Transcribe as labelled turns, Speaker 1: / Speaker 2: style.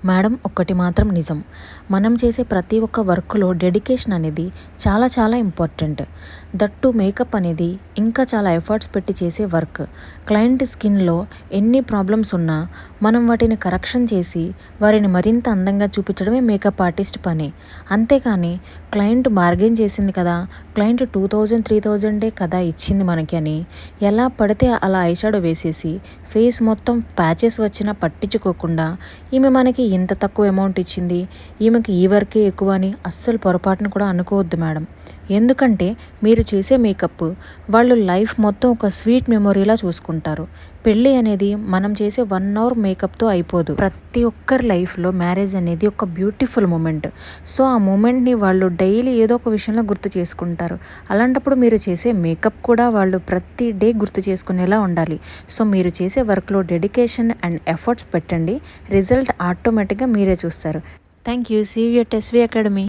Speaker 1: Madam ఒక్కటి మాత్రం నిజం, మనం చేసే ప్రతి ఒక్క వర్క్లో డెడికేషన్ అనేది చాలా చాలా ఇంపార్టెంట్. దట్టు మేకప్ అనేది ఇంకా చాలా ఎఫర్ట్స్ పెట్టి చేసే వర్క్. క్లయింట్ స్కిన్లో ఎన్ని ప్రాబ్లమ్స్ ఉన్నా మనం వాటిని కరెక్షన్ చేసి వారిని మరింత అందంగా చూపించడమే మేకప్ ఆర్టిస్ట్ పని. అంతేకాని క్లయింట్ బార్గెన్ చేసింది కదా, క్లయింట్ 2000 3000 కదా ఇచ్చింది మనకి అని ఎలా పడితే అలా ఐషాడో వేసేసి ఫేస్ మొత్తం ప్యాచెస్ వచ్చినా పట్టించుకోకుండా ఈమె మనకి ఇంత తక్కువ అమౌంట్ ఇచ్చింది, ఈమెకి ఈ వర్కే ఎక్కువ అని అస్సలు పొరపాటును కూడా అనుకోవద్దు మేడం. ఎందుకంటే మీరు చేసే మేకప్ వాళ్ళు లైఫ్ మొత్తం ఒక స్వీట్ మెమొరీలా చూసుకుంటారు. పెళ్ళి అనేది మనం చేసే 1 అవర్ మేకప్తో అయిపోదు. ప్రతి ఒక్కరి లైఫ్లో మ్యారేజ్ అనేది ఒక బ్యూటిఫుల్ మూమెంట్. సో ఆ మూమెంట్ని వాళ్ళు డైలీ ఏదో ఒక విషయంలో గుర్తు చేసుకుంటారు. అలాంటప్పుడు మీరు చేసే మేకప్ కూడా వాళ్ళు ప్రతి డే గుర్తు చేసుకునేలా ఉండాలి. సో మీరు చేసే వర్క్లో డెడికేషన్ అండ్ ఎఫర్ట్స్ పెట్టండి, రిజల్ట్ ఆటోమేటిక్గా మీరే చూస్తారు. Thank you. See you at SV academy.